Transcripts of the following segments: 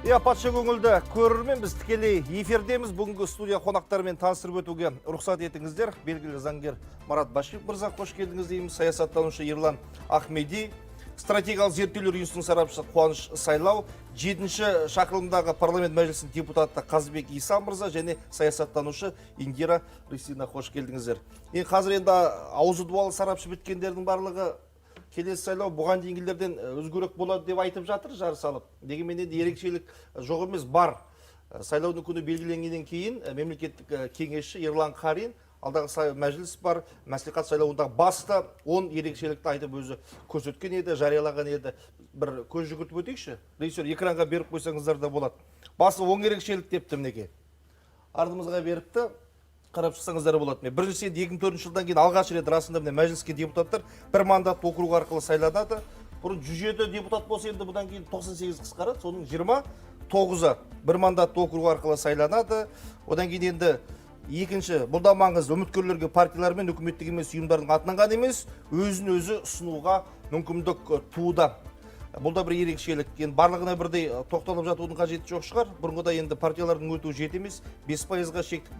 Патша көңілді көрермен, біз тікелей эфирдеміз. Бүгінгі студия қонақтарымен таныстырып өтуге рұқсат етіңіздер. Белгілі заңгер Марат Башиев мырза, қош келдіңіз дейміз. Саясаттанушы Ерлан Ахмеди, стратегиялық зерттеулер институтының сарапшысы Қуаныш Сайлау, 7-ші шақырылымдағы парламент мәжілісінің депутаты Қазыбек Иса мырза және саясаттанушы Индира Рысина, қош келдіңіздер. Қазір енді аузы дуалы сарапшы біткендердің барлығы келесі сайлау бұған дейінгілерден өзгерек болады деп айтып жатыр, жар салып. Дегенмен енді ерекшелік жоқ емес, бар. Сайлаудың күні белгіленгеннен кейін мемлекеттік кеңесші Ерлан Қарин алдағы мәжіліс бар, мәслихат сайлауындағы басты 10 ерекшелікті айтып өзі көрсеткен еді, жариялаған еді. Бір көз жүгіртіп өтейікші. Режиссер, экранға беріп қойсаңыздар да болады. Басы 10 ерекшелік депті мінеке. Ардымызға беріпті. Қарап шықсаңыздар болады. Біріншіден 2004 жылдан кейін алғаш рет расында мәжіліске депутаттар бір мандат округ арқылы сайланады. Бұрын 107 депутат болса, енді бұдан кейін 98 қысқарады. Соның 29-ы бір мандат округ арқылы сайланады. Одан кейін енді екінші, бұлда маңызды үміткерлерге партиялар мен үкіметтік емес ұйымдардың атынан ғана емес, өзін өзі ұсынуға мүмкіндік туды. Бұл да бір ерекшелік. Енді барлығына бірдей тоқталып жатудың қажеті жоқ шығар. Бұрынғыда енді партиялардың өтуі жет емес, 5%-ға шектік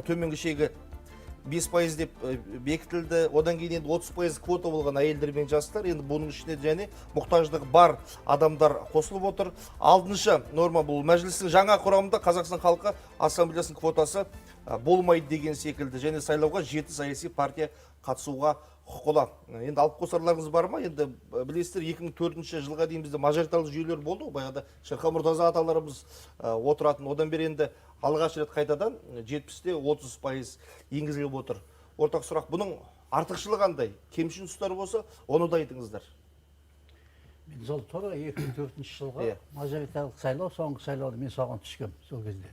төменгі шегі 5% деп бекітілді. Одан кейін енді 30% квота болған әйелдер мен жастар. Енді бұның ішінде және мұқтаждығы бар адамдар қосылып отыр. 6-шы норма бұл мәжілістің жаңа құрамында Қазақстан халқы ассамблеясының квотасы болмайды деген секілді. Және сайлауға 7 саяси партия қатысуға құқылы. Енді алып қосарларыңыз бар ма? Енді білесіздер 2004 жылға дейін бізде мажоритарлық жүйелер болды. Баяғыда Шерхан Мұртаза аталарымыз отыратын. Одан бері енді алғаш рет қайтадан 70-те 30% енгізіліп отыр. Ортақ сұрақ, бұның артықшылығы қандай? Кемшін тұстары болса, оны да айтыңыздар. Мен сол тура 2004 жылға мажоритарлық сайлау, соңғы сайлауды мен соған түскем сол кезде.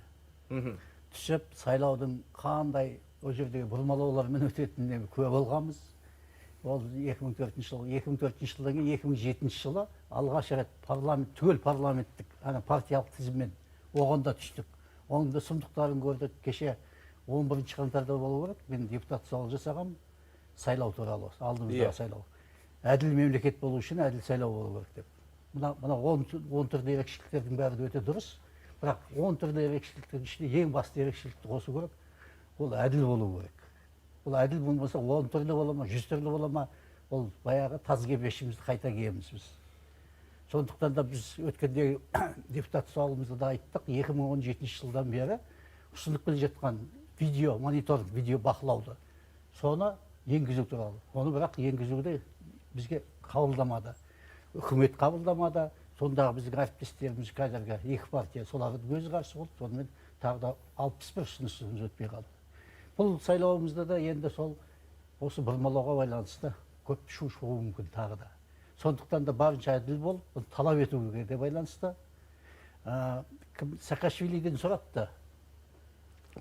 Түсіп, сайлаудың қандай о жердегі бұрмалаулармен өтетініне куә болғанбыз. Ол 2004 жылдан кейін 2007 жылы алғаш рет түгел парламенттік партиялық тізіммен оғанда түстік. Оның да сұмдықтарын көрдік. Кеше 11 қаңтарда болу керек. Мен депутат сауал жасағам сайлау туралы, алдымыздағы сайлау. Әділ мемлекет болу үшін әділ сайлау болу керек деп. Мына 10 түрді ерекшеліктердің бәрі өте дұрыс. Бірақ 10 түрді ерекшеліктердің ішінде ең басты ерекшелікті қосу керек. Ол әділ болу керек. Ол әділ болмаса 10 түрлі бола ма, 100 түрлі бола ма, ол баяғы тазге бешімізді қайта киеміз біз. Сондықтан да біз өткенде депутат сауалымызда да айттық, 2017 жылдан бері ұсынып келе жатқан мониторинг, видео бақылауды соны енгізу туралы. Оны бірақ енгізуді бізге қабылдамады. Үкімет қабылдамады. Сондағы біздің әріптестеріміз қазіргі екі партия солардың өзі қарсы болды. Сонымен тағы да 61 ұсынысымыз өтпей қалды. Бұл сайлауымызда да енді сол осы бұрмалауға байланысты көп шу шығуы мүмкін тағы да. Сондықтан да барынша әділ болып, талап етуге де байланысты. Саакашвилиден сұратты.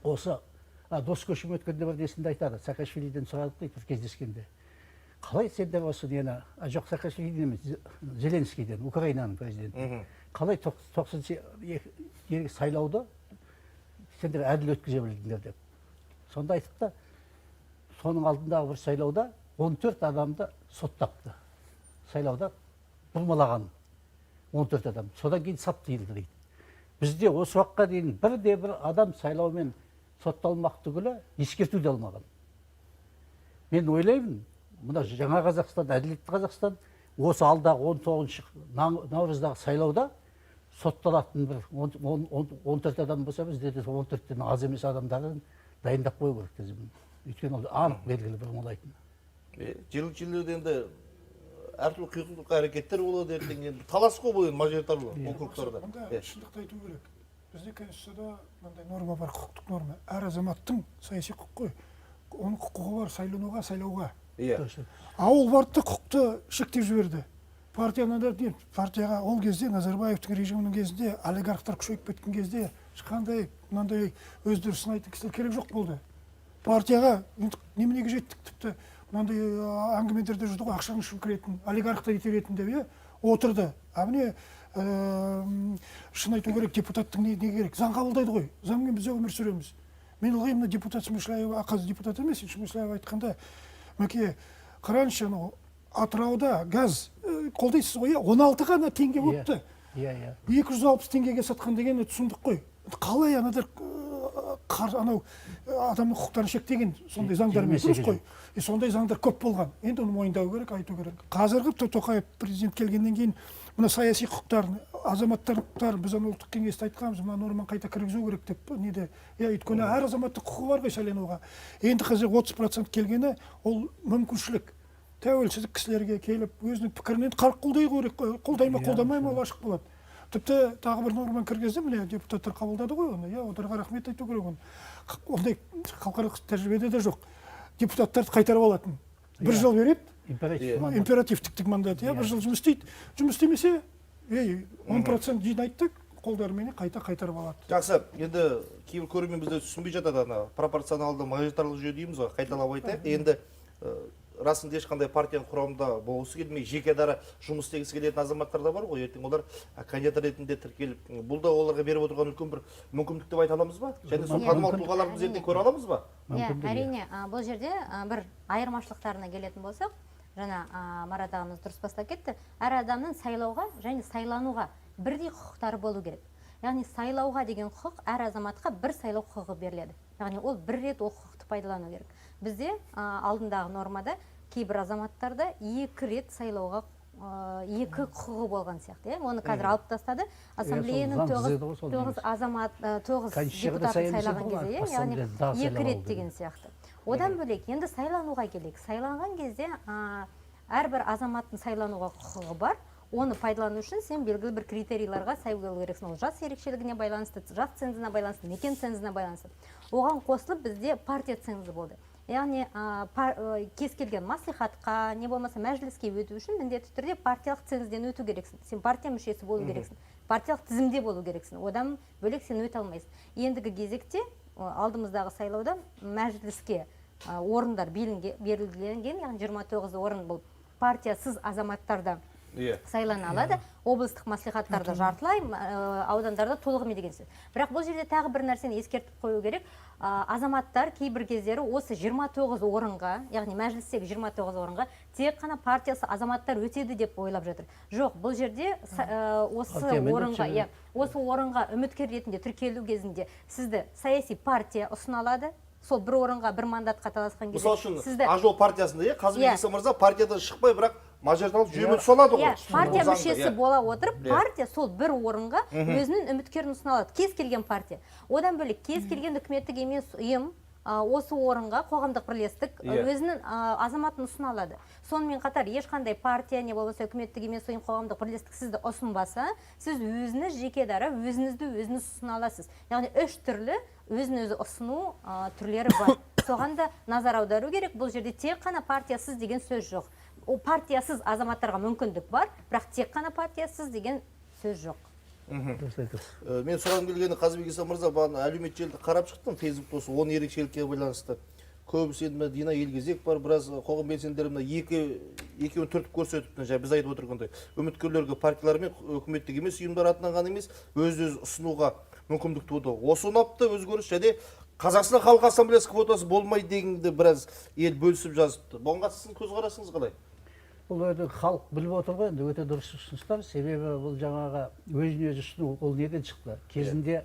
Осы дос көшім өткенде бір несінде айтады. Саакашвилиден сұрадық дейді бір кездескенде. Қалай сендер осы нені, жоқ Саакашвилиден емес, Зеленскийден, Украинаның президенті. Қалай 92 сайлауды сендер әділ өткізе білдіңдер деп. Сонда айтып та, соның алдындағы бір сайлауда 14 адамды соттапты. Сайлауда бұрмалаған 14 адам. Содан кейін сап тиылды дейді. Бізде осы уақытқа дейін бір адам сайлаумен сотталмақ түгілі ескерту де алмаған. Мен ойлаймын, мына жаңа Қазақстан, әділетті Қазақстан, осы алдағы 19 наурыздағы сайлауда сотталатын бір 14 адам болса, бізде 14-тен аз емес адамдарын дайындап қою керек тізімін. Өйткені ол анық белгілі бұрмалайтын. Жерлерде енді әртүрлі қиқылдық әрекеттер болады ертең. Талас қой бұл мажоритарлы округтарда. Шындықты айту керек. Бізде Конституцияда мынандай норма бар, құқықтық норма. Әр азаматтың саяси құқық қой. Оның құқығы бар сайлануға, сайлауға. Ауыл барды құқықты шектеп жіберді. Партияға ол кезде Назарбаевтың режимінің кезінде олигархтар күшейіп кеткен кезде ешқандай мынандай өздері сынайтын кісілер керек жоқ болды. Партияға неменеге жеттік тіпті мынандай әңгімелерде жүрді ғой, ақшаның үшін кіретін, олигархтар итеретін деп отырды. Міне шын айту керек, депутаттың не керек? Заң қабылдайды ғой. Заңмен біз өмір сүреміз. Мен ылғи мына депутат Смышлаева, қазір депутат емес, Смышлаева айтқанда, мәке қараңызшы, Атырауда газ қолдайсыз ғой, 16 ғана теңге болыпты. Иә. 260 теңгеге сатқан деген түсіндік қой. Қалай анадар анау адамның құқықтарын шектеген сондай заңдармен дұрыс қой. Сондай заңдар көп болған. Енді оны мойындау керек, айту керек. Қазіргі Тоқаев президент келгеннен кейін мына саяси құқықтарын, азаматтардың құқықтарын біз ана ұлттық кеңесте айтқанбыз, мына норманы қайта кіргізу керек деп. Неде? Өйткені әр азаматтың құқығы бар ғой сайлануға. Енді қазір 30% келгені ол мүмкіншілік. Тәуелсіздік кісілерге келіп, өзінің пікірін халық қолдай керек қой. Қолдай ма, қолдамай ма, ашық болады. Тіпті тағы бір норманы кіргізді, міне депутаттар қабылдады ғой оны. Оларға рахмет айту керек оны. Ондай халықаралық тәжірибеде де жоқ. Депутаттарды қайтарып алатын. Бір жыл береді. Императивтік мандат. Бір жыл жұмыс істейді. Жұмыс істемесе, 10% жинайды, қолдарымен қайта қайтарып алады. Жақсы, енді кейбір көрермен бізде түсінбей жатады, ана пропорционалды мажоритарлық жүйе дейміз ғой, қайталап айтайық. Енді расында ешқандай партияның құрамында болғысы келмей, жеке дара жұмыс істегісі келетін азаматтар да бар ғой, ертең олар кандидат ретінде тіркеліп, бұл да оларға беріп отырған үлкен бір мүмкіндік деп айта аламыз ба? Және сол танымал тұлғаларды біз ертең көре аламыз ба? Иә, әрине, бұл жерде бір айырмашылықтарына келетін болсақ, жаңа Марат ағамыз дұрыс бастап кетті, әр адамның сайлауға және сайлануға бірдей құқықтары болу керек. Яғни сайлауға деген құқық әр азаматқа бір сайлау құқығы беріледі. Яғни ол бір рет ол құқықты пайдалану керек. Бізде алдындағы нормада кейбір азаматтарда 2 рет сайлауға 2 құқығы болған сияқты. Оны қазір алып тастады. Ассамблеяның 9 азамат, 9 депутатын сайлаған кезде, яғни 2 рет деген сияқты. Одан бөлек, енді сайлануға келейік. Сайланған кезде әрбір азаматтың сайлануға құқығы бар. Оны пайдалану үшін сен белгілі бір критерийларға сай болу керексің. Ол жас ерекшелігіне байланысты, жас цензіне байланысты, мекен цензіне байланысты. Оған қосылып бізде партия цензі болды. Яғни кез келген маслихатқа, не болмаса мәжіліске өту үшін міндетті түрде партиялық цензден өту керексің. Сен партия мүшесі болу керексің. Партиялық тізімде болу керексің. Одан бөлек сен өте алмайсың. Ендігі кезекте алдымыздағы сайлауда мәжіліске орындар берілген, яғни 29 орын бұл партиясыз азаматтарда сайлана алады. Облыстық маслихаттарда жартылай, аудандарда толығымен деген сөз. Бірақ бұл жерде тағы бір нәрсені ескертіп қою керек. Азаматтар кейбір кездері осы 29 орынға, яғни мәжілістегі 29 орынға тек қана партиясы азаматтар өтеді деп ойлап жатыр. Жоқ, бұл жерде осы орынға үміткер ретінде тіркелу кезінде сізді саяси партия ұсыналады. Сол бір орынға бір мандатқа таласқан кезде сізді Ақ-жол партиясында Қазыбек Иса мырза партиядан шықпай, бірақ мажоритарлық жүйемен ұсынады ғой. Партия мүшесі бола отырып, партия сол бір орынға өзінің үміткерін ұсыналады. Кез келген партия. Одан бөлек кез келген үкіметтік емес ұйым осы орынға қоғамдық бірлестік өзінің азаматын ұсыналады. Сонымен қатар ешқандай партия не болмаса үкіметтік емес ұйым қоғамдық бірлестік сізді ұсынбаса, сіз өзіңіз жеке дара өзіңізді өзіңіз ұсына аласыз. Яғни 3 түрлі өзін-өзі ұсыну түрлері бар. Соған да назар аудару керек. Бұл жерде тек қана партиясыз деген сөз жоқ. Ол партиясыз азаматтарға мүмкіндік бар, бірақ тек қана партиясыз деген сөз жоқ. Мен соған келгені Қазыбек Иса мырза, әлеуметтік желіде қарап шықтым, Фейсбукта осы 10 ерекшелікке байланысты. Көбісі енді Дина Елгезек бар, біраз қоғам белсенділері екеуін түртіп көрсетіпті. Біз айтып отырғандай, үміткерлерге партиялар мен үкіметтік емес ұйымдар атынан ғана емес, өз-өз ұсынуға мүмкіндік туды. Осы ұнапты өзгеріс, және Қазақстан Халық Ассамблеясы квотасы болмайды дегенді біраз ел бөлісіп жазыпты. Бұған қатысты сіздің көзқарасыңыз қалай? Бұл халық біліп отыр ғой, енді өте дұрыс ұсыныстар. Себебі бұл жаңағы өзін-өзі ұсыну ол неден шықты? Кезінде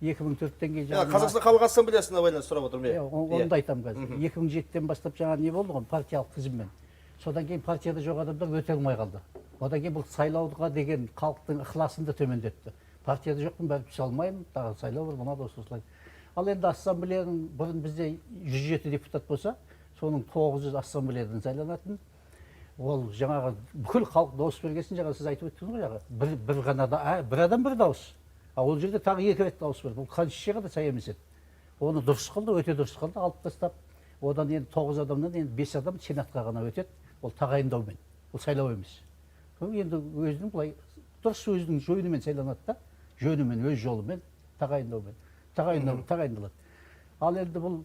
2004-тен кейін Қазақстан Халық Ассамблеясына байланысты сұрап отырмын. Оны да айтамын қазір. 2007-тен бастап жаңағы не болды ғой, партиялық тізіммен. Содан кейін партияда жоқ адамдар өте алмай қалды. Одан кейін бұл сайлауға деген халықтың ықыласын да төмендетті. Партияда жоқпын, бәрі түсе алмаймын, тағы сайлау бар, мына да осылай. Ал енді ассамблеяның бұрын бізде 107 депутат болса, соның 900 ассамблеядан сайланатын. Ол жаңағы бүкіл халық дауыс бергесін, жаңа сіз айтып өттіңіз ғой, бір ғана бір адам бір дауыс. Ол жерде тағы 2 рет дауыс берді. Бұл қанша шеға да сай емес еді. Оны дұрыс қылды, өте дұрыс қылды, алып тастап. Одан енді 9 адамнан енді 5 адам сенатқа ғана өтеді. Ол тағайындаумен, ол сайлау емес. Енді өзінің былай дұрыс өзінің жөнімен сайланады да, жөнімен, өз жолымен, тағайындалады. Ал енді бұл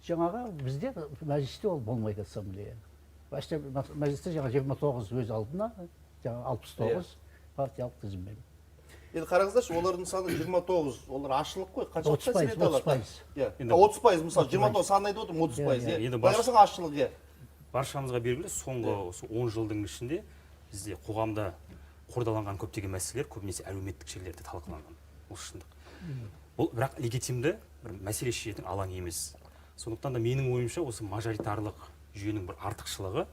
жаңағы бізде мәжілісте ол болмайды ассамблея. Мәжілісте жаңа 29 өз алдына, жаңа 69 партиялық тізіммен. Енді қараңыздаршы, олардың саны 29, олар ашылық қой, қанша 30%. 30%, мысалы 29 санын айтып отырмын, 30%. Байғарсың ашылығы. Баршамызға белгілі, соңғы 10 жылдың ішінде бізде қоғамда қордаланған көптеген мәселелер көбінесе әлеуметтік желілерде талқыланған. Ол шындық. Бұл бірақ легитимді бір мәселе шешетін алаң емес. Сондықтан да менің ойымша осы мажоритарлық жүйенің бір артықшылығы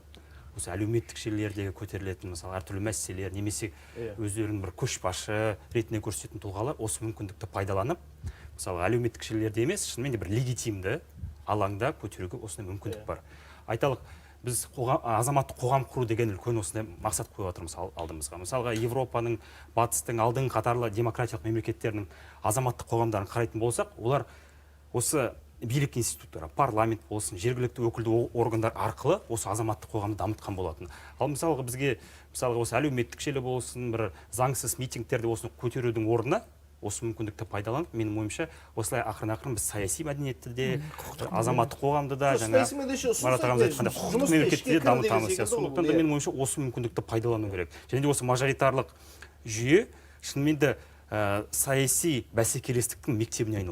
осы әлеуметтік желілердегі көтерілетін мысалы әртүрлі мәселелер немесе өздерінің бір көшбасшы ретінде көрсететін тұлғалар осы мүмкіндікті пайдаланып, мысалы әлеуметтік желілерде емес, шынымен де бір легитимді алаңда көтеруге осындай мүмкіндік бар. Айталық, біз азаматтық қоғам құру деген үлкен осындай мақсат қойып отырмыз алдымызға. Мысалға Европаның, батыстың алдыңғы қатарлы демократиялық мемлекеттерінің азаматтық қоғамдарын қарайтын болсақ, олар осы билік институттары, парламент болсын, жергілікті өкілді органдар арқылы осы азаматтық қоғамды дамытқан болатын. Ал мысалға бізге осы әлеуметтік желі болсын, бір заңсыз митингтерде осыны көтерудің орнына осы мүмкіндікті пайдаланып, менің ойымша, осылай ақырын-ақырын біз саяси мәдениетті де, азаматтық қоғамды да, Марат ағамыз айтқандай, құқықтық мемлекетті де дамытамыз. Сондықтан да менің ойымша осы мүмкіндікті пайдалану керек. Және де осы мажоритарлық жүйе шынымен де саяси бәсекелестіктің мектебіне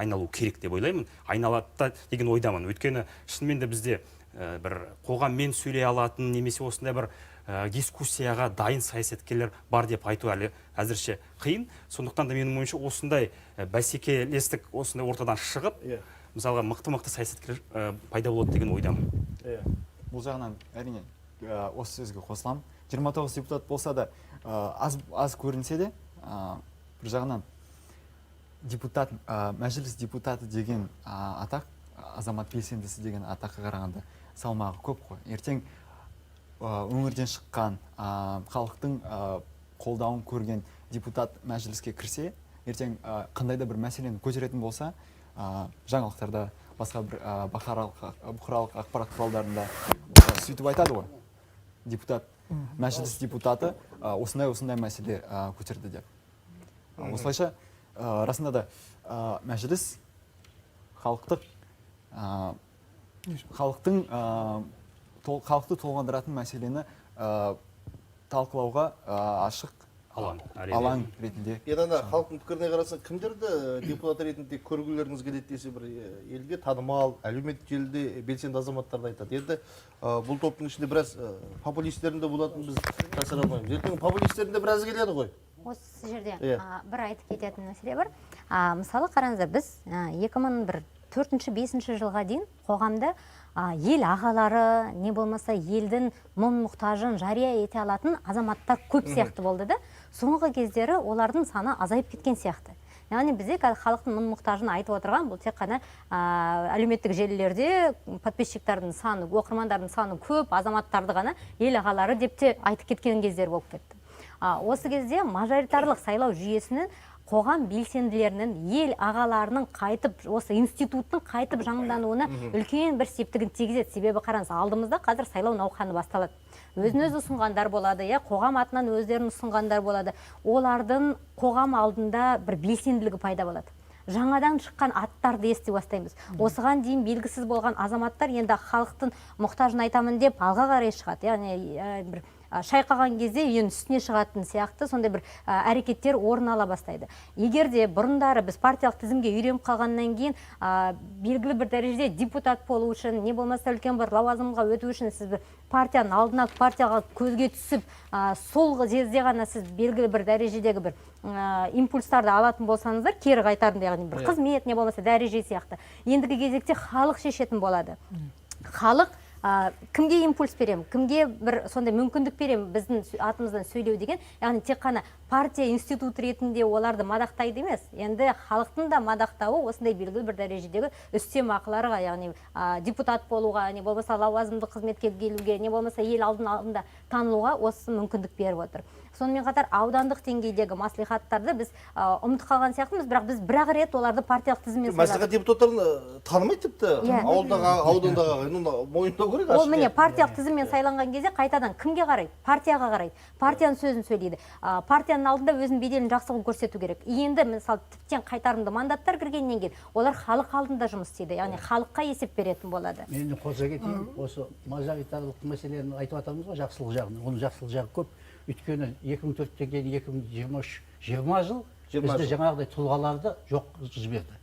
айналу керек деп ойлаймын. Айналады деген ойдамын. Өйткені шынымен де бізде бір қоғаммен сөйлей алатын немесе осындай бір дискуссияға дайын саясаткерлер бар деп айту әлі әзірше қиын. Сондықтан да менің ойымша осындай бәсекелестік осындай ортадан шығып, мысалға мықты саясаткерлер пайда болады деген ойдамын. Бұл жағынан әрине осы сөзге қосыламын. 29 депутат болса да аз көрінсе де, бір жағынан депутат, мәжіліс депутаты деген атақ, азамат белсендісі деген атаққа қарағанда салмағы көп қой. Ертең өңірден шыққан, халықтың қолдауын көрген депутат мәжіліске кірсе, ертең қандай да бір мәселені көтеретін болса, жаңалықтарда, басқа бір бұқаралық ақпарат құралдарында сөйтіп айтады ғой. Депутат, мәжіліс депутаты осындай мәселе көтерді деп. Осылайша расында да мәжіліс халықты толғандыратын мәселені талқылауға ашық алаң ретінде. Енді халықтың пікіріне қарасаң, кімдерді депутат ретінде көргілеріңіз келеді десе, бір елге танымал, әлеуметтік желіде белсенді азаматтарды айтады. Енді бұл топтың ішінде біраз популистерінде болатын біз жасыра алмаймыз. Ертең популистерінде біраз келеді ғой. Осы жерде бір айтып кететін мәселе бар. Мысалы қараңыздар, біз 2004-5 жылға дейін қоғамда ел ағалары, не болмаса елдің мұң-мұқтажын жария ете алатын азаматтар көп сияқты болды да. Соңғы кездері олардың саны азайып кеткен сияқты. Яғни бізде халықтың мұң-мұқтажын айтып отырған, бұл тек қана әлеуметтік желілерде подписчиктардың саны, оқырмандардың саны көп, азаматтарды ғана ел ағалары деп те айтып кеткен кездер болып кетті. Осы кезде мажоритарлық сайлау жүйесінің қоғам белсенділерінің, ел ағаларының қайтып, осы институттың қайтып жаңдануына үлкен бір септігін тигізеді. Себебі қараңыз, алдымызда қазір сайлау науқаны басталады. Өзін-өзі ұсынғандар болады, қоғам атынан өздерін ұсынғандар болады. Олардың қоғам алдында бір белсенділігі пайда болады. Жаңадан шыққан аттарды ести бастаймыз. Осыған дейін белгісіз болған азаматтар енді халықтың мұқтажын айтамын деп алға қарай шығады. Яғни бір шайқаған кезде ең үстіне шығатын сияқты сондай бір әрекеттер орын ала бастайды. Егер де бұрындары біз партиялық тізімге үйреніп қалғаннан кейін белгілі бір дәрежеде депутат болу үшін, не болмаса үлкен бір лауазымға өту үшін сіз бір партияның алдына партияға көзге түсіп, сол жерде ғана сіз белгілі бір дәрежедегі бір импульстарды алатын болсаңыздар, кері қайтарымды, яғни бір қызмет, не болмаса дәреже сияқты. Ендігі кезекте халық шешетін болады. Халық кімге импульс берем, кімге бір сондай мүмкіндік берем біздің атымыздан сөйлеу деген, яғни тек қана партия институт ретінде оларды мадақтайды емес, енді халықтың да мадақтауы осындай белгілі бір дәрежедегі үстем ақыларға, яғни депутат болуға, не болмаса лауазымды қызметке келуге, не болмаса ел алдында танылуға осы мүмкіндік беріп отыр. Сонымен қатар аудандық деңгейдегі маслихаттарды біз ұмытып қалған сияқтымыз, бірақ біз бір-ақ рет оларды партиялық тізіммен сайладық. Маслихат депутаттарын танымайды тіпті, аудандағы мойындау керек. Ол міне партиялық тізіммен сайланған кезде қайтадан кімге қарайды? Партияға қарайды. Партияның сөзін сөйлейді. Партияның алдында өзінің беделін жақсылығын көрсету керек. Енді мысалы тіптен қайтарымды мандаттар кіргеннен кейін олар халық алдында жұмыс істейді. Яғни халыққа есеп беретін болады. Мен қоса кетейін, осы мажоритарлық мәселені айтып жатамыз ғой, жақсылық жағын. Оның жақсылық жағы көп. Өйткені 2004-тен кейін 2020 жыл бізде жаңағыдай тұлғаларды жоқ жіберді.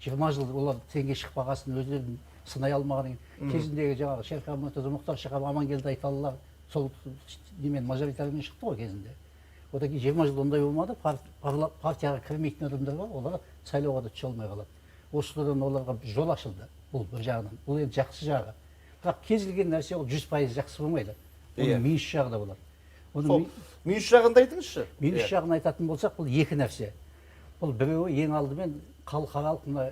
20 жыл олар теңге шықпағасын өздерін сынай алмаған кезіндегі жаңағы Шерхан Мұртаза Мұхтар Шаханов Амангелді Айталылар сол немен мажоритармен шықты ғой кезінде. одан кейін 20 жыл ондай болмады, партияға кірмейтін адамдар бар, олар сайлауға да түсе алмай қалады. Осыдан оларға жол ашылды, бұл бір жағынан. Бұл енді жақсы жағы. Бірақ кез келген нәрсе ол 100% жақсы болмайды. Оның минус жағы да болады. Сол минус жағын да айтыңызшы. Минус жағын айтатын болсақ, бұл екі нәрсе. Бұл біреуі ең алдымен халықаралық мына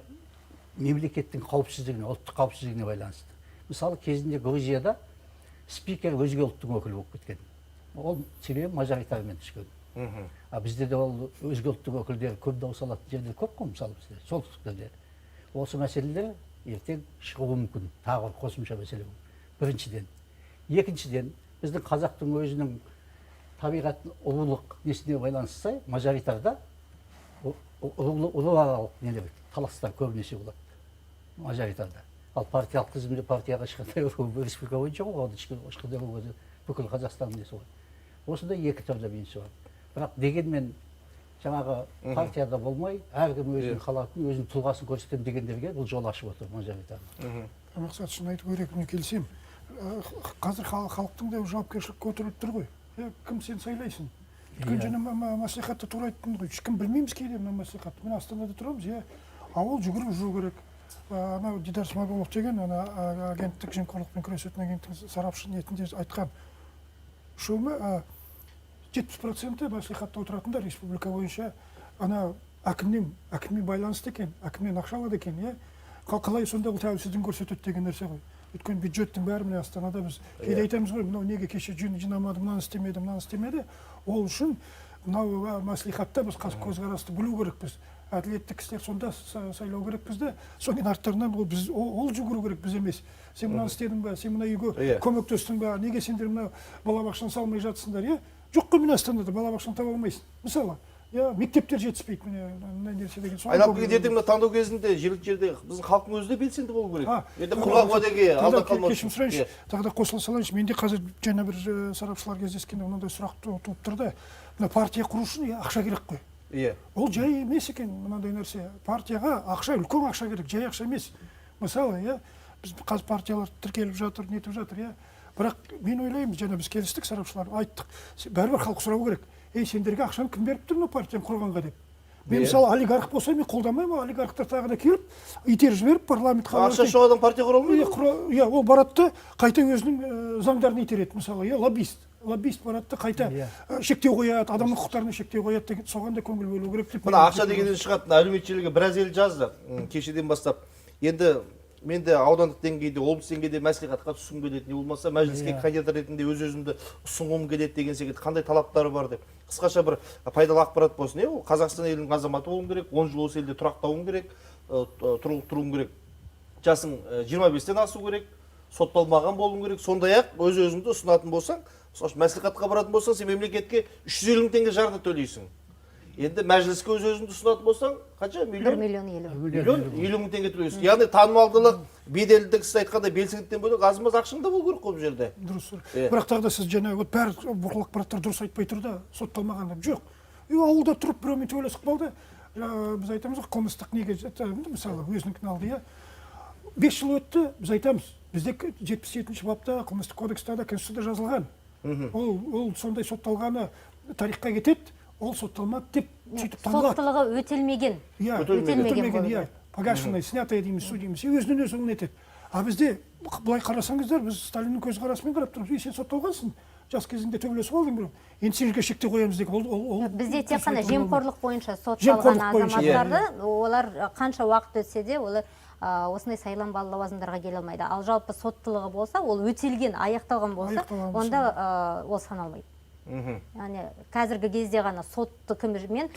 мемлекеттің қауіпсіздігіне, ұлттық қауіпсіздігіне байланысты. Мысалы, кезінде Грузияда спикер өзге ұлттың өкілі болып кеткен. Ол себебі мажоритармен түскен. Бізде де ол өзге ұлттың өкілдері көп дауыс алатын жерлер көп қой, мысалы бізде, солтүстіктерде. Осы мәселелер ертең шығуы мүмкін, тағы бір қосымша мәселе бұл. Біріншіден. Екіншіден, біздің қазақтың өзінің табиғатын ұлылық несіне байланысты, мажоритарда ұлылық нелер таластар көбінесе болады мажоритарда. Ал партиялық тізімде партияға ешқандай республика бойынша ғой, ешқандай бүкіл Қазақстан несі ғой. Осында екі түрлі минусы бар. Бірақ дегенмен жаңағы партияда болмай, әркім өзінің қалатын, өзінің тұлғасын көрсетем дегендерге бұл жол ашып отыр мажоритарда. Мақсат, шын айту керек, мен келсем. Қазір халықтың да жауапкершілік көтеріліп тұр ғой. Кім сен сайлайсың? Өйткені жаңа мәслихатта тура айттың ғой. Ешкім білмейміз кейде мына мәслихатты. Мен Астанада тұрамыз, ауыл жүгіріп жүру керек. Анау Дидар Смағұлов деген агенттік жемқорлықпен күресетін агенттік сарапшы ниетінде айтқан. Шөмі 70% мәслихатта отыратындар республика бойынша ана әкіммен байланысты екен, әкіммен ақша алады екен, қалай сонда бұл тәуелсіздігін көрсетеді деген нәрсе ғой. Өйткені бюджеттің бәрі міне Астанада біз кейде айтамыз ғой, мынау неге кеше жинамады, мынаны істемеді. Ол үшін мынау мәслихатта біз көзқарасты білу керекпіз. Әділетті кісілер сонда сайлау керекпіз де, соның арттарынан ол жүгіру керек, біз емес. Сен мынаны істедің бе, сен мына үйге көмектестің бе, неге сендер мына балабақшаны салмай жатсыңдар, жоқ қой, мен Астанада балабақшаны таба алмайсың. Мысалы, мектептер жетіспейді, міне нәрсе деген. Айналып келген ертең мына таңдау кезінде жергілікті жерде біздің халықтың өзі де белсенді болу керек. Енді құрғақ уәдеге алдап қалмау. Кешірім сұрайыншы, тағы да қосыла салайыншы. Менде қазір жаңа бір сарапшылар кездескенде мынандай сұрақ туып тұрды. Мына партия құру үшін ақша керек қой. Ол жай емес екен мынандай нәрсе. Партияға ақша, үлкен ақша керек, жай ақша емес. Мысалы, біз қазір партиялар тіркеліп жатыр, нетіп жатыр, бірақ мен ойлаймын, жаңа біз келістік, сарапшылар айттық, бәрібір халық сұрау керек. Сендерге ақшаны кім беріп тұр мына партияны құрғанға деп. Мен мысалы олигарх болса, мен қолдамаймын, олигархтар тағы да келіп, итеріп жіберіп парламентқа. Ақша жоқ адам партия құра алмайды. Ол барады да қайта өзінің заңдарын итереді, мысалы, лоббист барады да қайта шектеу қояды, адамның құқықтарына шектеу қояды деген, соған да көңіл бөлу керек деп. Мына ақша дегеннен шығатын әлеуметтік желіге біраз ел жазды кешеден бастап. Енді мен де аудандық деңгейде, облыс деңгейде мәслихатқа түскім келеді, не болмаса мәжіліске кандидат ретінде өз-өзімді ұсынғым келеді деген секілді қандай талаптары бар деп. Қысқаша бір пайдалы ақпарат болсын. Ол Қазақстан елінің азаматы болуың керек, 10 жыл осы елде тұрақтауың керек, тұруың керек. Жасың 25-тен асу керек, сотталмаған болуың керек. Сондай-ақ өз-өзіңді ұсынатын болсаң, мәслихатқа баратын болсаң, сен мемлекетке 350 мың теңге жарна төлейсің. Енді мәжіліске өз-өзіңді ұсынатын болсаң, қанша? Миллион 50 мың теңге төлейсің. Яғни танымалдылық, беделділік, сіз айтқандай белсенділіктен бөлек аз-маз ақшаң да болу керек қой бұл жерде. Дұрыс. Бірақ тағы да сіз жаңа бәрі бұрқыл ақпараттар дұрыс айтпай тұр да, сотталмаған деп жоқ. Ауылда тұрып біреумен төбелесіп қалды. Біз айтамыз ғой, қылмыстық неге мысалы өзінікін алды, 5 жыл өтті, біз айтамыз. Бізде 77-ші бапта қылмыстық кодексте да Конституцияда жазылған. Ол сондай сотталғаны тарихқа кетеді. Ол сотталмады деп сөйтіп танылады. Соттылығы өтелмеген. Өтелмеген, погашенный, снятый дейміз, су дейміз, өзінен өзі нетеді. А бізде былай қарасаңыздар, біз Сталиннің көзқарасымен қарап тұрмыз. Сен сотталғансың, жас кезіңде төбелесіп алдың бір. Енді сенге шектеу қоямыз деген. Бізде тек қана жемқорлық бойынша сотталған азаматтарды, олар қанша уақыт өтсе де, олар осындай сайланбалы лауазымдарға келе алмайды. Ал жалпы соттылығы болса, ол өтелген, аяқталған болса, онда ол саналмайды. Яғни қазіргі кезде ғана сотты үкімімен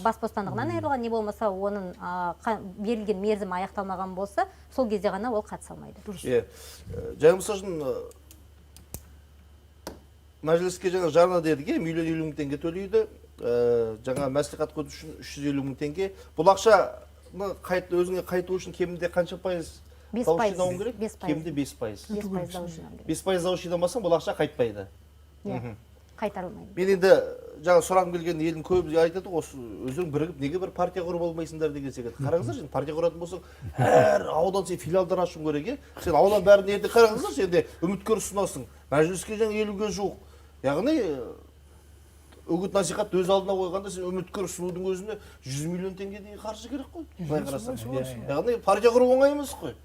бас бостандығынан айырылған, не болмаса оның берілген мерзім аяқталмаған болса, сол кезде ғана ол қатыса алмайды. Жаңа мысал үшін мәжіліске жаңа жарна дедік, миллион 50 мың теңге төлейді, жаңа мәслихат өту үшін 350 мың теңге. Бұл ақша өзіңе қайту үшін кемінде қанша пайыз дауыс жинауың керек? Кемінде 5%. 5% дауыс жинамасаң бұл ақша қайтпайды. Қайтарылмайды. Мен енді жаңа сұрағым келген елдің көбі айтады, осы өздерің бірігіп неге бір партия құрып алмайсыңдар деген секілді. Қараңыздар, сен партия құратын болсаң, әр аудан сен филиалдар ашуың керек, сен аудан бәрін енді қараңыздар, сен де үміткер ұсынасың. Мәжіліске жаңа 50-ге жуық. Яғни үгіт насихат өз алдына қойғанда сен үміткер ұсынудың өзіне 100 миллион теңгедей қаржы керек қой. Былай қарасаң. Яғни партия құру оңай емес қой.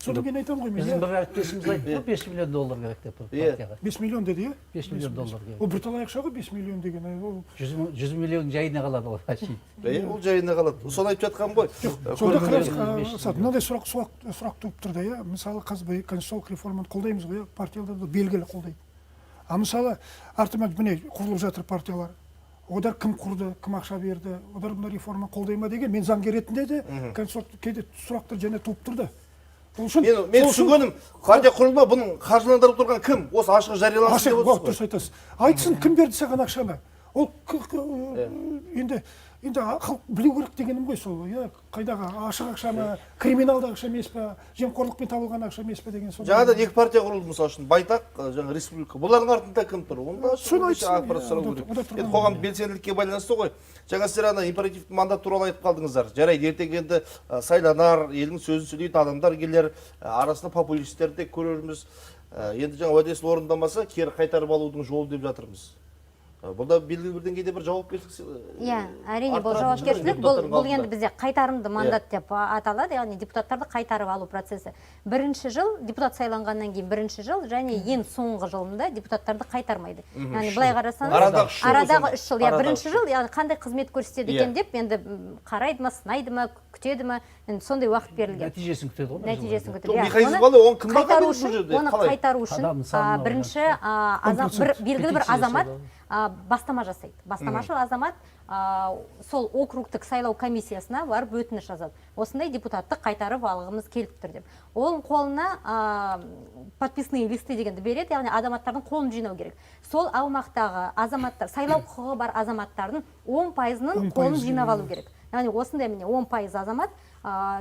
Содан кейін айтамын ғой мен. Біздің бір әріптесіміз айтты ғой, 5 миллион доллар керек деп партияға. 5 миллион деді, иә? 5 миллион доллар керек. Ол бірталай ақша ғой 5 миллион деген. Ол 100 миллион жайына қалады ғой. Ол жайына қалады. Соны айтып жатқан ғой. сонда қараңыз, мынандай сұрақ туып тұрды, иә? Мысалы, қазір конституциялық реформаны қолдаймыз ғой, партиялар да белгілі қолдайды. А мысалы, артымен міне құрылып жатыр партиялар. Одар кім құрды, кім ақша берді, одар мына реформаны қолдай ма деген мен заңгер ретінде де кейде сұрақтар және туып тұрды. Мен түсінгенім, партия құрылма, бұның қаржыландырып тұрған кім? Осы ашық жариялансын деп отырсыз ғой. Дұрыс айтасыз. Айтсын, кім берді саған ақшаны? Ол енді халық білу керек дегенім ғой сол. Қайдағы ашық ақша ма, криминалды ақша емес па, жемқорлықпен табылған ақша емес па деген сол. Жаңадан екі партия құрылды мысалы үшін, Байтақ, жаңа республика. Бұлардың артында кім тұр? Онда ақпарат сұрау керек. Енді қоғам белсенділікке байланысты ғой. Жаңа сіздер ана императивті мандат туралы айтып қалдыңыздар. Жарайды, ертең енді сайланар, елдің сөзін сөйлейтін адамдар келер, арасында популистерді көрерміз. Енді жаңа уәдесін орындамаса, кері қайтарып алудың жолы деп жатырмыз. Бұлда белгілі бір деңгейде бір жауапкершілік. Иә, әрине бұл жауапкершілік. Бұл енді бізде қайтарымды мандат деп аталады, яғни депутаттарды қайтарып алу процесі. Бірінші жыл депутат сайланғаннан кейін бірінші жыл және ең соңғы жылында депутаттарды қайтармайды. Яғни былай қарасаңыз, арадағы 3 жыл, бірінші жыл, яғни қандай қызмет көрсетеді екен деп енді қарайды ма, сынайды ма, күтеді ма, енді сондай уақыт берілген. Нәтижесін күтеді ғой. Нәтижесін күтеді. Оны қайтару үшін бірінші белгілі бір азамат бастама жасайды. Бастамашыл азамат сол округтік сайлау комиссиясына барып өтініш жазады. Осындай депутатты қайтарып алғымыз келіп тұр деп. Оның қолына подписные листы дегенді береді, яғни азаматтардың қолын жинау керек. Сол аумақтағы азаматтар, сайлау құқығы бар азаматтардың 10%-ның қолын жинап алу керек. Яғни осындай міне 10% азамат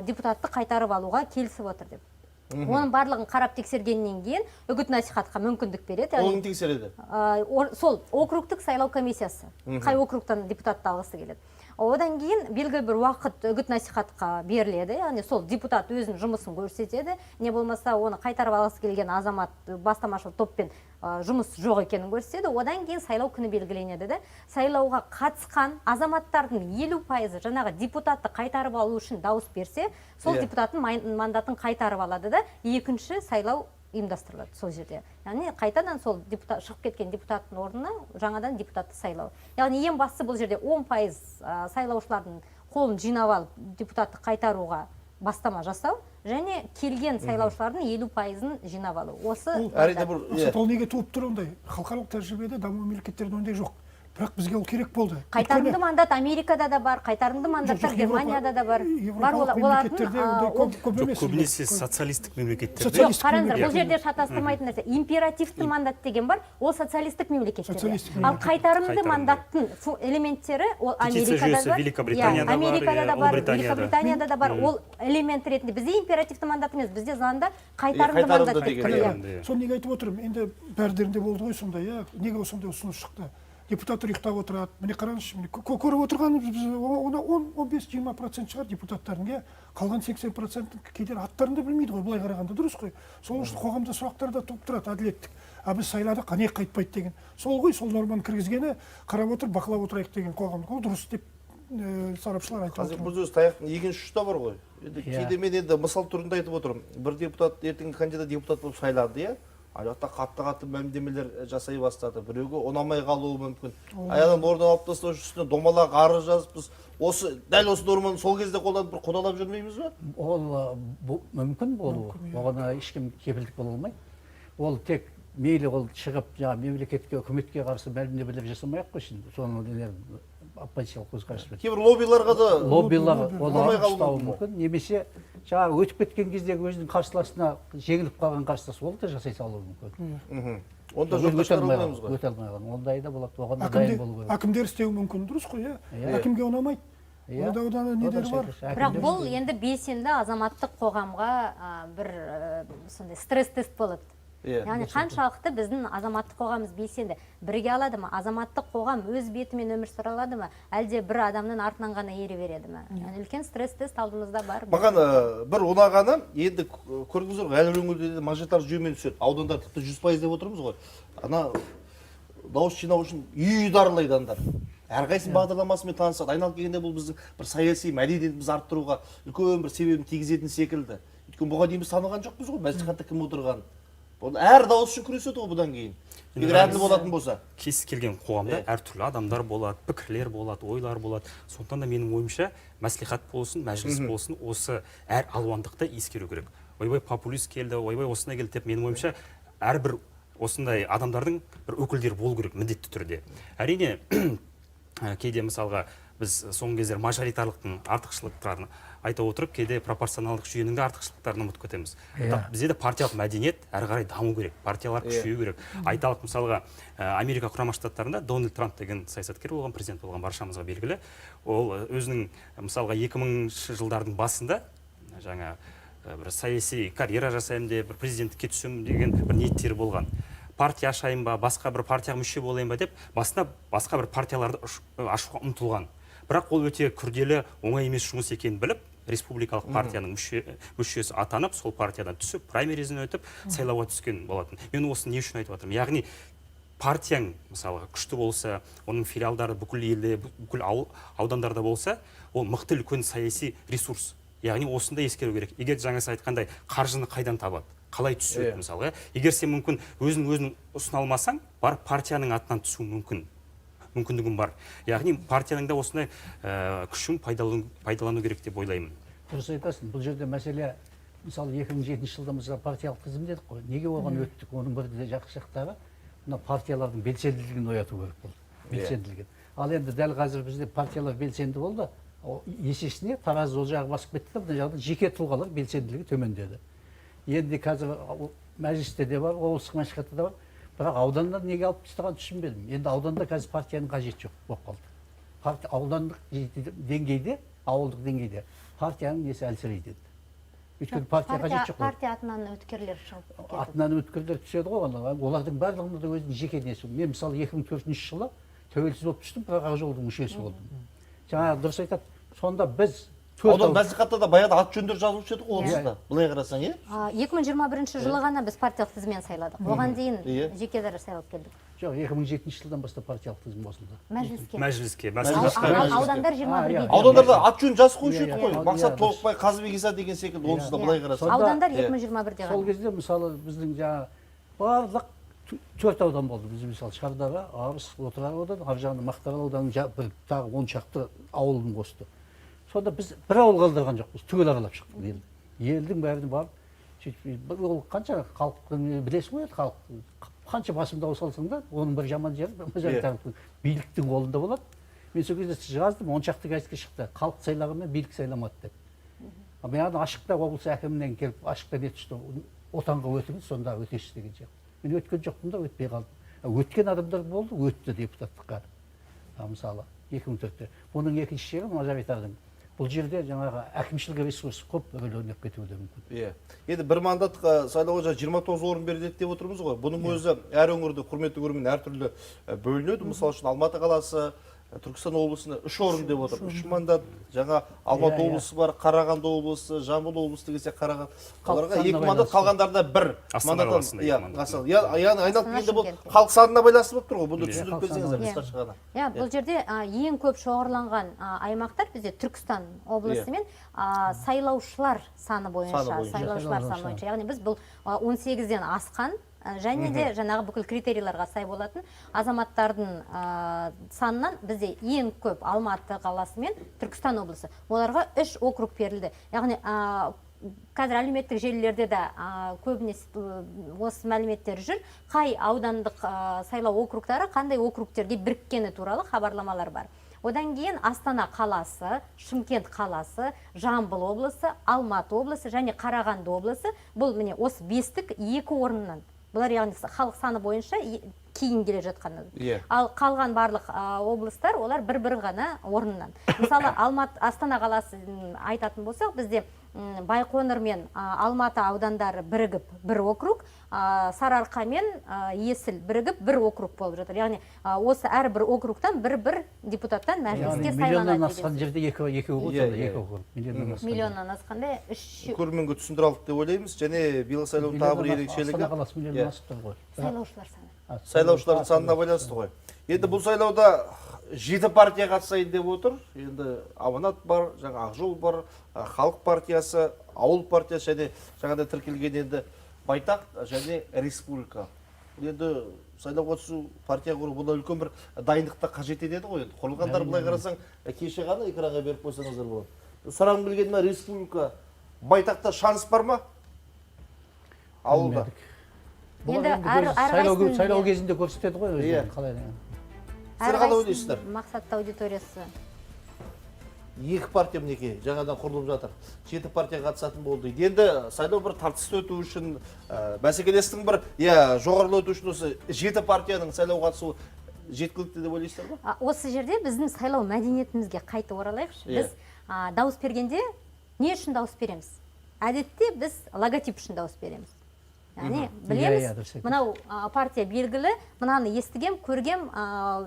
депутатты қайтарып алуға келісіп отыр деп. Оның барлығын қарап тексергеннен кейін үгіт насихатқа мүмкіндік береді. Оны тексереді? Сол округтік сайлау комиссиясы. Қай округтан депутатты алғысы келеді. Одан кейін белгілі бір уақыт үгіт насихатқа беріледі. Яғни сол депутат өзінің жұмысын көрсетеді. Не болмаса оны қайтарып алғысы келген азамат бастамашыл топпен жұмыс жоқ екенін көрсетеді. Одан кейін сайлау күні белгіленеді. Сайлауға қатысқан азаматтардың 50% жаңағы депутатты қайтарып алу үшін дауыс берсе, сол депутаттың мандатын қайтарып алады да екінші сайлау ұйымдастырылады сол жерде. Яғни қайтадан сол шығып кеткен депутаттың орнына жаңадан депутатты сайлау. Яғни ең бастысы бұл жерде 10% сайлаушылардың қолын жинап алып депутатты қайтаруға бастама жасау және келген сайлаушылардың 50%-ын жинап алу. Осы ол неге туып тұр ондай? Халықаралық тәжірибеде даму мемлекеттерінде ондай жоқ. Бірақ бізге ол керек болды. Қайтарымды мандат Америкада да бар, қайтарымды мандаттар Германияда да бар. Көбінесе социалистік мемлекеттерде. Жоқ, қараңыздар, бұл жерде шатастырмайтын нәрсе. Императивті мандат деген бар, ол социалистік мемлекеттерде. Ал қайтарымды мандаттың элементтері ол Америкада да бар, Великобританияда да бар. Ол элемент ретінде бізде императивті мандат емес, бізде заңда қайтарымды мандат деген. Соны неге айтып отырмын? Енді бәрдерінде болды ғой сондай, неге осындай ұсыныс шықты? Депутаттар ұйықтап отырады. Міне қараңызшы, көріп отырғанымыз біз 15-20% шығар депутаттардың, қалған 80% кейдер аттарын да білмейді ғой, былай қарағанда дұрыс қой. Сол үшін қоғамда сұрақтар да туып тұрады, әділеттік. Біз сайладық, не қайтпайды деген. Сол ғой, сол норманы кіргізгені қарап отыр, бақылап отырайық деген қоғамдық. Ол дұрыс деп сарапшылар айтып отыр. Қазір бұл сөз таяқтың екінші ұшта бар ғой. Кейде мен енді мысал түрінде айтып отырмын. Бір депутат ертеңгі кандидат депутат болып сайланды, Аяқта қатты мәлімдемелер жасай бастады. Біреуге ұнамай қалуы мүмкін. Аядан ордан алып тастау үстіне домалақ арыз жазыппыз. Дәл осы норманы сол кезде қолданып бір қудалап жүрмейміз бе? Ол мүмкін болуы. Оған ешкім кепілдік бола алмайды. Ол тек мейлі ол шығып, мемлекетке, үкіметке қарсы мәлімдемелер жасамай-ақ қойсын. Соны оппозициялық көзқараспен. Кейбір лоббиларға да олар ұстауы мүмкін. Немесе өтіп кеткен кездегі өзінің қарсыласына жеңіліп қалған қарсылас ол да жасай салуы мүмкін. Онда жоққа шығарылмаймыз ғой. Өте алмайған. Ондай да болады. Оған да дайын болу керек. Әкімдер істеуі мүмкін, дұрыс қой, әкімге ұнамайды. Одан недері бар. Бірақ бұл енді белсенді азаматтық қоғамға бір сондай стресс-тест болады. Яғни қаншалықты біздің азаматтық қоғамымыз белсенді бірге алады ма, азаматтық қоғам өз бетімен өмір сүре алады ма, әлде бір адамның артынан ғана ере береді ма? Яғни үлкен стресс-тест алдымызда бар. Маған бір ұнағаны, енді көрдіңіздер ғой, әлі өңірде мажоритар жүйемен түседі. Аудандар тіпті 100% деп отырмыз ғой. Ана дауыс жинау үшін үй аралайды адамдар. Әрқайсының бағдарламасымен танысады. Айналып келгенде бұл біздің бір саяси мәдениетімізді арттыруға үлкен бір себебін тигізетін секілді. Өйткені бұған дейін біз таныған жоқпыз ғой, мәслихатта кім отырғанын. Әр дауыс үшін күреседі ғой бұдан кейін. Егер әділ болатын болса. Кез келген қоғамда әртүрлі адамдар болады, пікірлер болады, ойлар болады. Сондықтан да менің ойымша мәслихат болсын, мәжіліс болсын, осы әр алуандықты ескеру керек. Ойбай популист келді, ойбай осындай келді деп менің ойымша әрбір осындай адамдардың бір өкілдері болу керек міндетті түрде. Әрине кейде мысалға біз соңғы кездері мажоритарлықтың артықшылықтарын айта отырып, кейде пропорционалдық жүйенің де артықшылықтарын ұмытып кетеміз. Бізде де партиялық мәдениет әрі қарай даму керек, партиялар күшею керек. Айталық мысалға Америка құрама штаттарында Дональд Трамп деген саясаткер болған, президент болған, баршамызға белгілі. Ол өзінің мысалға 2000 жылдардың басында жаңа бір саяси карьера жасаймын деп, бір президенттікке түсемін деген бір ниеттері болған. Партия ашайын ба, басқа бір партияға мүше болайын ба деп, басында басқа бір партияларды ашуға ұмтылған. Бірақ ол өте күрделі, оңай емес жұмыс екенін біліп, республикалық партияның мүшесі атанып, сол партиядан түсіп, праймеризін өтіп, сайлауға түскен болатын. Мен осыны не үшін айтып жатырмын? Яғни партияң мысалы күшті болса, оның филиалдары бүкіл елде, бүкіл аудандарда болса, ол мықты үлкен саяси ресурс. Яғни осында ескеру керек. Егер жаңа сіз айтқандай қаржыны қайдан табады? Қалай түседі мысалы? Егер сен мүмкін өзің ұсына алмасаң, барып партияның атынан түсу мүмкіндігім бар. Яғни партияның да осындай күшін пайдалану керек деп ойлаймын. Дұрыс айтасың. Бұл жерде мәселе, мысалы 2007 жылда мысалы партиялық тізім дедік қой. Неге оған өттік? Оның бір де жақсы жақтары, мына партиялардың белсенділігін ояту керек болды. Белсенділігін. Ал енді дәл қазір бізде партиялар белсенді болды. Есесіне таразы ол жағы басып кетті, мына жағда жеке тұлғалар белсенділігі төмендеді. Енді қазір мәжілісте де бар, облыстық мәслихатта да бар. Бірақ ауданнан неге алып тастаған түсінбедім. Енді ауданда қазір партияның қажеті жоқ болып қалды. Аудандық деңгейде, ауылдық деңгейде партияның несі әлсірейді. Өйткені партия қажет жоқ. Партия атынан өткерлер шығып кетеді. Атынан өткерлер түседі ғой, олардың барлығында да өзінің жеке несі. Мен мысалы 2004 жылы тәуелсіз болып түстім, бірақ ақ жолдың мүшесі болдым. Жаңағы дұрыс айтады. Сонда біз Аудан мәслихатта да баяғыда ат жөндер жазылушы еді ғой облыста. Былай қарасаң, 2021 жылы ғана біз партиялық тізіммен сайладық. Оған дейін жекелері сайлап келдік. Жоқ, 2007 жылдан бастап партиялық тізім қосылды. Мәжіліске. Аудандар 21-де. Аудандарда ат жөн жазып қоюшы еді ғой. Мақсат Толықбай, Қазыбек Иса деген секілді, онсыз да былай қарасаң. Аудандар 2021-де ғана. Сол кезде мысалы біздің жаңа барлық 4 аудан болды. Біз мысалы Шардара, Арыс, Отырар ауданы, ар жағында Мақтаарал ауданының тағы 10 шақты ауылын қосты. Сонда біз бір ауыл қалдырған жоқпыз, түгел аралап шықтық елді. Елдің бәріне барып, ол қанша халықтың білесің ғой, халық қанша басым дауыс алсаң да, оның бір жаман жері мажоритарлықтың биліктің қолында болады. Мен сол кезде жаздым, 10 шақты газетке шықты, халық сайлағанмен билік сайламады деп. Мен ашықта облыс әкімінен келіп, ашықта не түсті, отанға өтіңіз, сонда өтесіз деген сияқты. Мен өткен жоқпын да, өтпей қалдым. Өткен адамдар болды, өтті депутаттыққа. Мысалы 2004-те. Оның екінші жері мажоритардың. Бұл жерде жаңағы әкімшілік ресурс көп бөлініп кетуі де мүмкін. Енді бір мандатқа сайлауға 29 орын беріледі деп отырмыз ғой. Бұның өзі әр өңірде құрметті көрермен әртүрлі бөлінеді. Мысалы үшін Алматы қаласы, Түркістан облысына 3 орын деп отыр. 3 мандат. Жаңа Алматы облысы бар, Қарағанды облысы, Жамбыл облысы дегенде Қарағанды. Оларға 2 мандат, қалғандарда 1 мандаттан. Яғни айналып келгенде бұл халық санына байланысты болып тұр ғой. Бұны түсіндіріп берсеңіздер қысқаша ғана. Бұл жерде ең көп шоғырланған аймақтар бізде Түркістан облысы мен сайлаушылар саны бойынша, яғни біз бұл 18-ден асқан және де жаңағы бүкіл критерийларға сай болатын азаматтардың санынан бізде ең көп Алматы қаласы мен Түркістан облысы. Оларға 3 округ берілді. Яғни қазір әлеуметтік желілерде де көбінесе осы мәліметтер жүр. Қай аудандық сайлау округтары қандай округтерге біріккені туралы хабарламалар бар. Одан кейін Астана қаласы, Шымкент қаласы, Жамбыл облысы, Алматы облысы және Қарағанды облысы. Бұл міне осы 5-тік 2 орыннан. Бұлар яғни халық саны бойынша кейін келе жатқаны. Ал қалған барлық облыстар, олар бір ғана орыннан. Мысалы, Астана қаласын айтатын болсақ, бізде Байқоңыр мен Алматы аудандары бірігіп бір округ, Сарыарқа мен Есіл бірігіп бір округ болып жатыр. Яғни осы әрбір округтан бір депутаттан мәжіліске миллионнан сайланады асқан жерде екі округ. миллионнан асқанда көрерменге түсіндіре алдық деп ойлаймыз. Және биыл сайлаудың тағы бір ерекшелігі Астана қаласы миллионнан асып тұр ғой. сайлаушылар саны. сайлаушылардың санына байланысты ғой. Енді бұл сайлауда 7 партия қатысайын деп отыр. Енді Аманат бар, жаңа Ақжол бар, Халық партиясы, Ауыл партиясы және жаңада тіркелген енді Байтақ және Республика. Енді сайлауға түсу партия құру бұны үлкен бір дайындықта қажет етеді ғой. Енді құрылғандар былай қарасаң, кеше ғана экранға беріп қойсаңыздар болады. Сұрағым келген ме, Республика Байтақта шанс бар ма? Ауылда. Енді Сайлау кезінде көрсетеді ғой өздерін қалай. Сіздер қалай ойлайсыздар? Мақсатты аудиториясы. Екі партия мінекей жаңадан құрылып жатыр. 7 партия қатысатын болды. Енді сайлау бір тартысты өту үшін, бәсекелестің бір жоғарылы өту үшін осы 7 партияның сайлау қатысуы жеткілікті деп ойлайсыздар ба? Осы жерде біздің сайлау мәдениетімізге қайта оралайықшы. Біз дауыс бергенде не үшін дауыс береміз? Әдетте біз логотип үшін дауыс береміз. Яғни білеміз, мынау партия белгілі, мынаны естігем, көргем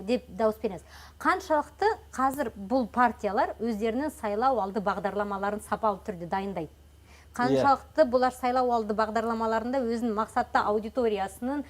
деп дауыс береміз. Қаншалықты қазір бұл партиялар өздерінің сайлау алды бағдарламаларын сапалы түрде дайындайды. Қаншалықты бұлар сайлау алды бағдарламаларында өзінің мақсатты аудиториясының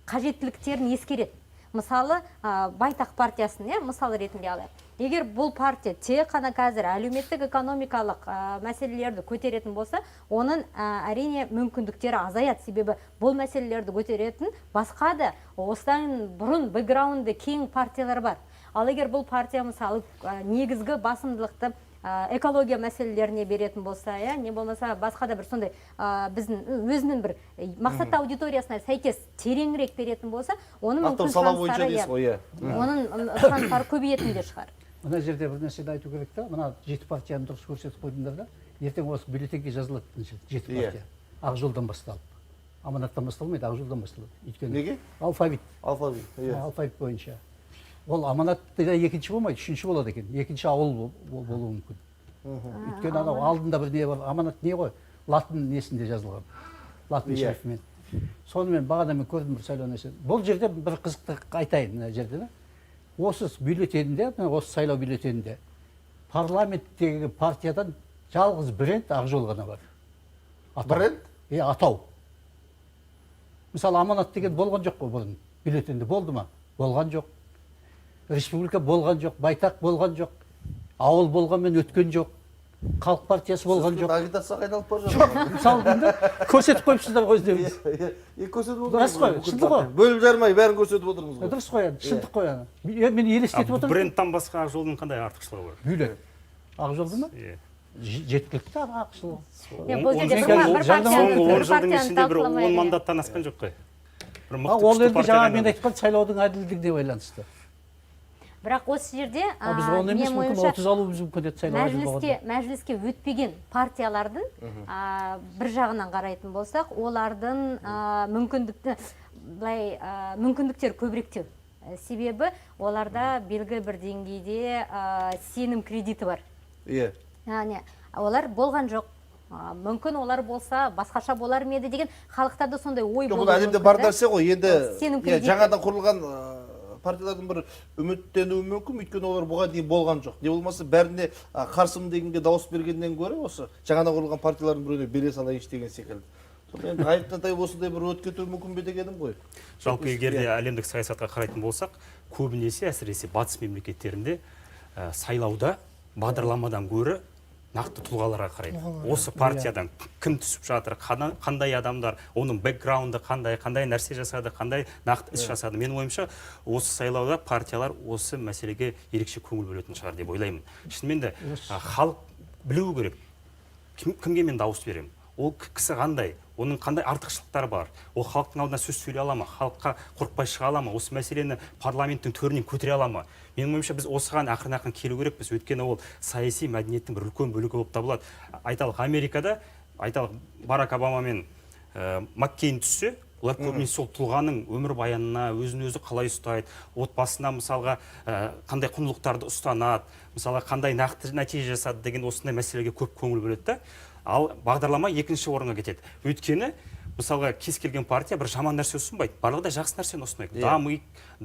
қажеттіліктерін ескереді. Мысалы, Байтақ партиясын мысал ретінде алайық. Егер бұл партия тек қана қазір әлеуметтік экономикалық мәселелерді көтеретін болса, оның әрине мүмкіндіктері азаяды. Себебі бұл мәселелерді көтеретін басқа да осыдан бұрын бэкграунды кең партиялар бар. Ал егер бұл партия мысалы негізгі басымдылықты экология мәселелеріне беретін болса, не болмаса басқа да бір сондай біздің өзінің бір мақсатты аудиториясына сәйкес тереңірек беретін болса, оның мүмкін шанстары көбейетін де шығар. Мына жерде бір нәрсені айту керек та, мына 7 партияны дұрыс көрсетіп қойдыңдар да, ертең осы бюллетеньге жазылады 7 партия. Ақжолдан басталып. Аманаттан басталмайды, Ақжолдан басталады. Неге? Алфавит. Алфавит бойынша. Ол аманатта екінші болмайды, үшінші болады екен. Екінші ауыл болуы мүмкін. Өйткені анау алдында бір не бар, аманат не ғой? Латын несінде жазылған. Латын шрифтімен. Сонымен бағана мен көрдім бір сайлау нәрсе. Бұл жерде бір қызықты айтайын мына жерде. Осы бюллетенінде, осы сайлау бюллетенінде парламенттегі партиядан жалғыз бренд Ақжол ғана бар. Бренд? Атау. Мысалы, аманат деген болған жоқ қой бұрын. Бюллетенде болды ма? Болған жоқ. Республика болған жоқ, Байтақ болған жоқ, ауыл болғанмен өткен жоқ, Халық партиясы болған жоқ. Агитацияға айналып бара жатыр. Мысалы, көрсетіп қойыпсыздар ғой өздеріңіз. Көрсетіп отырмыз ғой, шындық қой. Бөліп жармай бәрін көрсетіп отырмыз ғой. Дұрыс қой, шындық қой. Мен елестетіп отырмын. Брендтан басқа Ақжолдың қандай артықшылығы бар? Бюллет. Ақжолды ма? Жеткілікті артықшылығы. Соңғы 10 жылдың ішінде бір 10 мандаттан асқан жоқ қой. Ол енді жаңа мен айтқан сайлаудың әділдігіне байланысты. Бірақ осы жерде біз оны емес мүмкін 30 алуымыз мүмкін еді сайлау. Мәжіліске өтпеген партиялардың бір жағынан қарайтын болсақ, олардың мүмкіндіктер көбіректеу. Себебі оларда белгілі бір деңгейде сенім кредиті бар. Яғни олар болған жоқ. Мүмкін олар болса басқаша болар ма еді деген халықтарда сондай ой болуы мүмкін. Бұл әлемде бар нәрсе ғой. Енді жаңадан құрылған партиялардың бір үміттенуі мүмкін, өйткені олар бұған дейін болған жоқ. Не болмаса бәріне қарсымын дегенге дауыс бергеннен гөрі осы жаңадан құрылған партиялардың біреуіне бере салайыншы деген секілді. Енді айыптан осындай бір өтіп кетуі мүмкін бе дегенім ғой. Жалпы егер де әлемдік саясатқа қарайтын болсақ, көбінесе әсіресе батыс мемлекеттерінде сайлауда бағдарламадан гөрі нақты тұлғаларға қарайды. Осы партиядан кім түсіп жатыр, қандай адамдар, оның бэкграунды қандай нәрсе жасады, қандай нақты іс жасады. Менің ойымша, осы сайлауда партиялар осы мәселеге ерекше көңіл бөлетін шығар деп ойлаймын. Шынымен де халық білуі керек. Кімге мен дауыс беремін? Ол кісі қандай? Оның қандай артықшылықтары бар? Ол халықтың алдына сөз сөйлей ала ма? Халыққа қорықпай шыға ала ма? Осы мәселені парламенттің төрінен көтере ала ма? Менің ойымша біз осыған ақырын келу керекпіз. Өйткені ол саяси мәдениеттің бір үлкен бөлігі болып табылады. Айталық Америкада, айталық Барак Обама мен Маккейн түссе, олар көбінесе сол тұлғаның өмірбаянына, өзін өзі қалай ұстайды, отбасына мысалға қандай құндылықтарды ұстанады, мысалға қандай нақты нәтиже жасады деген осындай мәселеге көп көңіл бөледі да. Ал бағдарлама екінші орынға кетеді. Өйткені мысалға кез келген партия бір жаман нәрсе ұсынбайды, барлығы да жақсы нәрсені ұсынайды. Дамиық,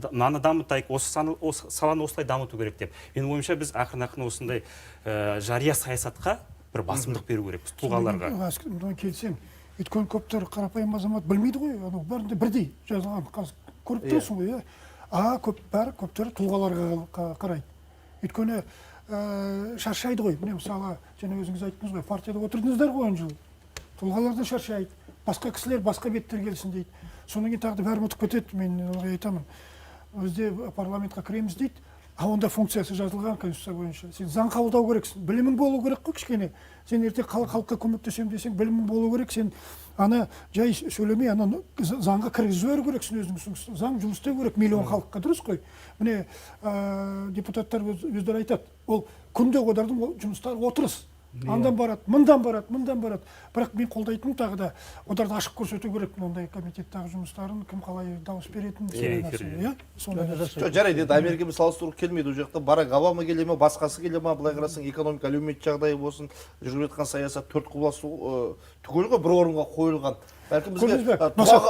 мынаны дамытайық, осы саланы осылай дамыту керек деп. Менің ойымша біз ақырын осындай жария саясатқа бір басымдық беру керекпіз тұлғаларға. Келсем, өйткені көптер қарапайым азамат білмейді ғой, бәрінде бірдей жазылған, көріп тұрсың ғой, көптер тұлғаларға қарайды. Өйткені шаршайды ғой, міне мысалы, және өзіңіз айттыңыз ғой, партияда отырдыңыздар ғой 10 жыл, тұлғалардан шаршайды, басқа кісілер басқа беттер келсін дейді. Содан кейін тағы бәрі ұмытып кетеді, мен айтамын. Өзде парламентқа кіреміз дейді, онда функциясы жазылған конституция бойынша. Сен заң қабылдау керексің, білімің болу керек қой кішкене. Сен ертең халыққа көмектесем десең, білімің болу керек. Сен ана жай сөйлемей, ана заңға кіргізіп жіберу керексің өзің. Заң жұмыс істеу керек миллион халыққа, дұрыс қой. Міне депутаттар өздері айтады, ол күнде олардың жұмыстары отырыс. Андан барады, мындан барады. Бірақ мен қолдайтыным тағы да оларды ашып көрсету керек, мынандай комитеттегі жұмыстарын, кім қалай дауыс беретінін. Жарайды, Америкамен салыстыру келмейді. Ол жақта Барак Обама келе ме, басқасы келе ме, былай қарасаң, экономика, әлеуметтік жағдайы болсын, жүргізіп жатқан саясат төрт құбыласы түгел ғой, бір орынға қойылған. Бәлкім бізге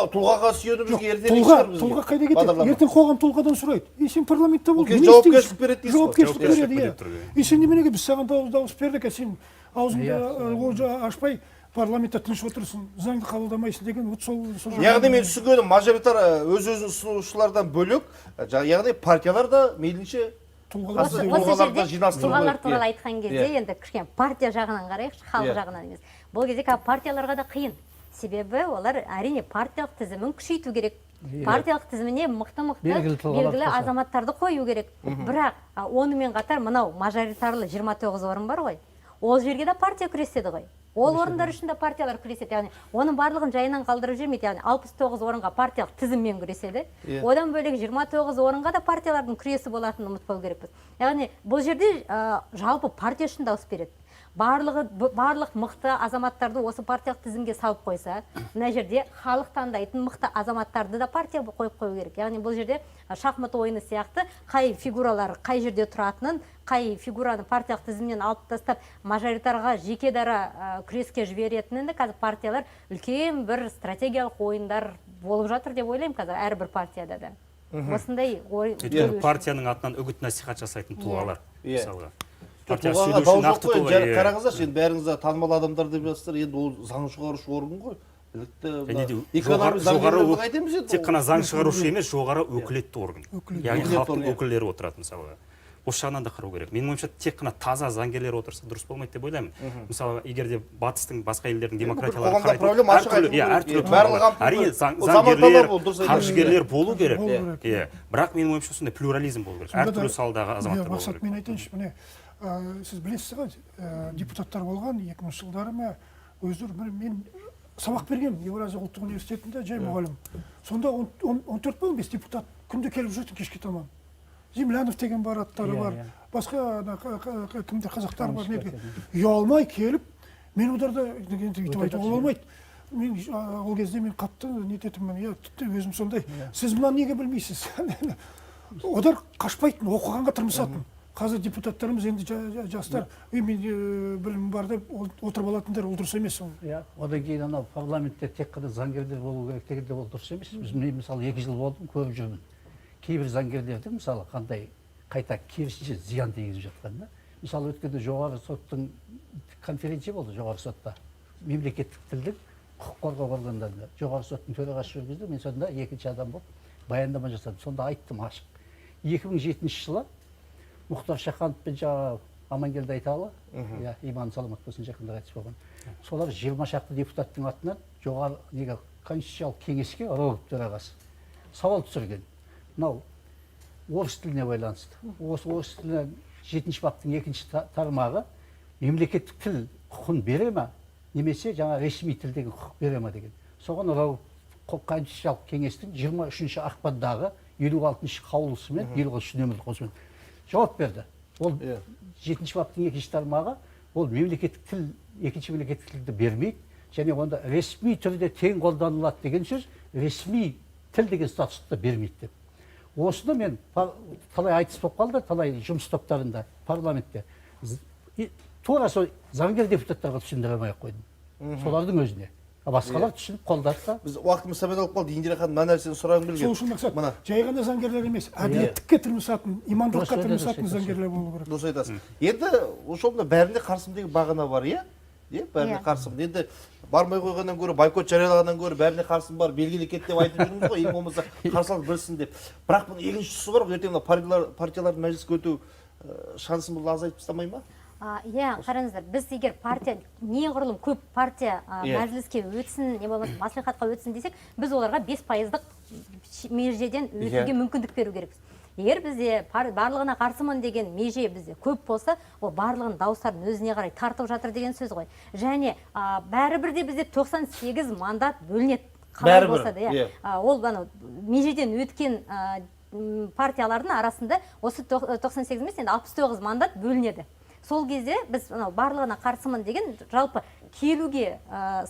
тұлғаға сүйеніп бізге ертең шығармыз. Тұлға қайда кетеді? Ертең қоғам тұлғадан сұрайды. Сен парламентте бол. Жауапкершілік береді дейсіз ғой. Жауапкершілік береді. Сен неменеге біз саған дауыс бердік, сен аузыңды ашпай парламентте тыныш отырсың, заңды қабылдамайсың деген сол. Яғни мен түсінгенім, мажоритар өз-өзін ұсынушылардан бөлек, яғни партиялар да мейлінше тұлғалар туралы айтқан кезде енді кішкене партия жағынан қарайықшы, халық жағынан емес. Бұл кезде партияларға да қиын. Себебі олар әрине партиялық тізімін күшейту керек. Партиялық тізіміне мықты белгілі азаматтарды қою керек. Бірақ онымен қатар мынау мажоритарлы 29 орын бар ғой. Ол жерге де партия күреседі ғой. Ол орындар үшін де партиялар күреседі. Яғни оның барлығын жайынан қалдырып жүрмейді. Яғни 69 орынға партиялық тізіммен күреседі. Одан бөлек 29 орынға да партиялардың күресі болатынын ұмытпау керекпіз. Яғни бұл жерде жалпы партия үшін дауыс береді. Барлық мықты азаматтарды осы партиялық тізімге салып қойса, мына жерде халық таңдайтын мықты азаматтарды да партия қойып қою керек. Яғни бұл жерде шахмат ойыны сияқты қай фигуралар қай жерде тұратынын, қай фигураны партиялық тізімнен алып тастап, мажоритарға жеке дара күреске жіберетінін қазір партиялар үлкен бір стратегиялық ойындар болып жатыр деп ойлаймын қазір әрбір партияда да. Осындай ой. Партияның атынан үгіт насихат жасайтын тұлғалар мысалға. Тұлғаға дау жоқ қой, қараңыздар, сен бәріңіз танымал адамдар деп жатсыздар, енді ол заң шығарушы орган ғой. Тек қана заң шығарушы емес, жоғары өкілетті орган. Яғни халықтың өкілдері отырады мысалға. Осы жағынан да қарау керек. Менің ойымша тек қана таза заңгерлер отырса дұрыс болмайды деп ойлаймын. Мысалы, егер де батыстың басқа елдердің демократиялары әрине заңгерлер, қаржыгерлер болу керек. Бірақ менің ойымша сондай плюрализм болу керек. Әртүрлі саладағы азаматтар болу керек. Мен айтайыншы, міне сіз білесіз ғой, депутаттар болған 2000 жылдары ма, өздері мен сабақ бергем Еуразия ұлттық университетінде жай мұғалім. Сонда 14-15 депутат күнде келіп жүретін кешке таман. Землянов деген бар, аттары бар, басқа кімдер қазақтар бар, ұялмай келіп, мен оларда өйтіп айтуға болмайды. Мен ол кезде мен қатты нететімін, өзім сондай, сіз мұнан неге білмейсіз? Олар қашпайтын, оқығанға тырмысатын. Қазір депутаттарымыз енді жастар, мен білім бар деп отырып алатындар, ол дұрыс емес. Одан кейін анау парламентте тек қана заңгерлер болу керек дегенде ол дұрыс емес. Мен мысалы 2 жыл болдым, көріп жүрмін. Кейбір заңгерлерді мысалы қандай қайта керісінше зиян тигізіп жатқанда. Мысалы өткенде жоғары соттың конференция болды жоғары сотта. Мемлекеттік тілдің құқық қорғау органдарында жоғары соттың төрағасы жүргізді. Мен сонда екінші адам болып баяндама жасадым. Сонда айттым ашық. 2007 жылы Мұхтар Шахановпен жаңа Амангелді Айталы, иманы саламат болсын, жақында қайтыс болған. Солар 20 шақты депутаттың атынан жоғары конституциялық кеңеске РОГ төрағасы сауал түсірген. Мынау орыс тіліне байланысты. Осы орыс тіліне 7-ші баптың 2-ші тармағы мемлекеттік тіл құқын бере ме, немесе жаңа ресми тіл деген құқық бере ме деген. Соған конституциялық кеңестің 23-ші ақпандағы 56-ші қаулысымен 53 нөмірлі қосымен жауап берді. Ол 7-ші баптың 2-ші тармағы ол мемлекеттік тіл, екінші мемлекеттік тілді бермейді, және онда ресми түрде тең қолданылады деген сөз ресми тіл деген статусты бермейді деп. Осыны мен талай айтыс болып қалды, талай жұмыс топтарында, парламентте. Тура сол заңгер депутаттарға түсіндіре алмай қойдым. Солардың өзіне. Басқалар түсініп қолдады да. Біз уақытымыз сәбет алып қалды. Индира ханым мына нәрсені сұрағым келген. Сол үшін мақсат, жай ғана заңгерлер емес, әділеттікке тырмысатын, имандылыққа тырмысатын заңгерлер болу керек. Дұрыс айтасыз. Енді ошолда бәріне қарсымын деген бағана бар, иә? Бәріне қарсымын. Енді бармай қойғаннан гөрі, бойкот жариялағаннан гөрі бәріне қарсым бар, белгілі кет деп айтып жүрміз ғой, ең болмаса қарсылық білсін деп. Бірақ бұның екіншісі бар ғой, ертең мына партиялардың мәжіліске өту шансын бұл азайтып тастамай ма? Иә, қараңыздар, біз егер партия, неғұрлым көп партия мәжіліске өтсін, не болмаса маслихатқа өтсін десек, біз оларға 5% межеден өтуге мүмкіндік беру керекпіз. Егер бізде барлығына қарсымын деген меже бізде көп болса, ол барлығын дауыстарын өзіне қарай тартып жатыр деген сөз ғой. Және бәрібір де бізде 98 мандат бөлінеді. Қалай болса да, ол межеден өткен партиялардың арасында осы 98 емес, енді 69 мандат бөлінеді. Сол кезде біз барлығына қарсымын деген жалпы келуге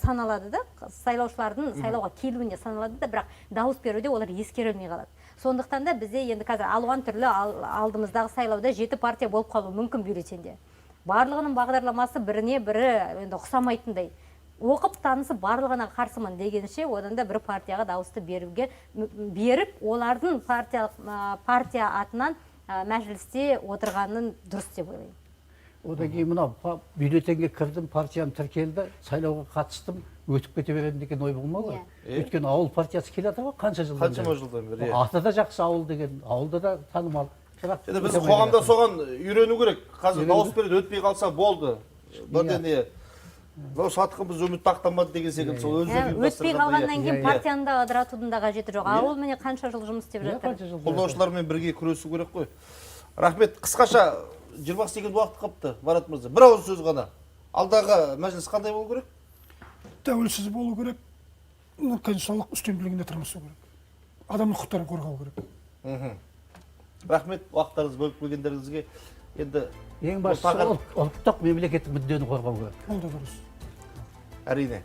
саналады да, сайлаушылардың сайлауға келуіне саналады да, бірақ дауыс беруде олар ескерілмей қалады. Сондықтан да бізде енді қазір алуан түрлі алдымыздағы сайлауда 7 партия болып қалуы мүмкін бюллетенде. Барлығының бағдарламасы біріне бірі енді ұқсамайтындай. Оқып танысып барлығына қарсымын дегенше, одан да бір партияға дауысты беріп, олардың партия атынан мәжілісте отырғанын дұрыс деп ойлаймын. Одан кейін мынау бюллетенге кірдім, партиям тіркелді, сайлауға қатыстым, өтіп кете беремін деген ой болмау ғой. Өйткені ауыл партиясы келе жатыр ғой, қанша жылдан бері. Аты да жақсы ауыл деген, ауылда да танымал. Біз қоғамда соған үйрену керек. Қазір дауыс береді, өтпей қалса болды. Бірден не сатқымыз үміт ақтамады деген секілді сол өздері өтпей қалғаннан кейін партияны да ыдыратудың да қажеті жоқ. Ауыл міне қанша жыл жұмыс істеп жатыр. Қолдаушылармен бірге күресу керек қой. Рахмет. Қысқаша 20 секунд уақыт қалыпты, Марат мырза. Бір ауыз сөз ғана. Алдағы мәжіліс қандай болу керек? Тәуелсіз болу керек, конституциялық үстемділігінде тырмысу керек. Адамның құқықтарын қорғау керек. Рахмет, уақыттарыңыз бөліп келгендеріңізге. Енді ең бастысы ұлттық мемлекеттік мүддені қорғау керек. Ол да дұрыс. Әрине.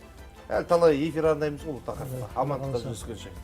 Әлі талай эфир арнаймыз ғой бұл тақырыпқа. Амандықта жүздескенше.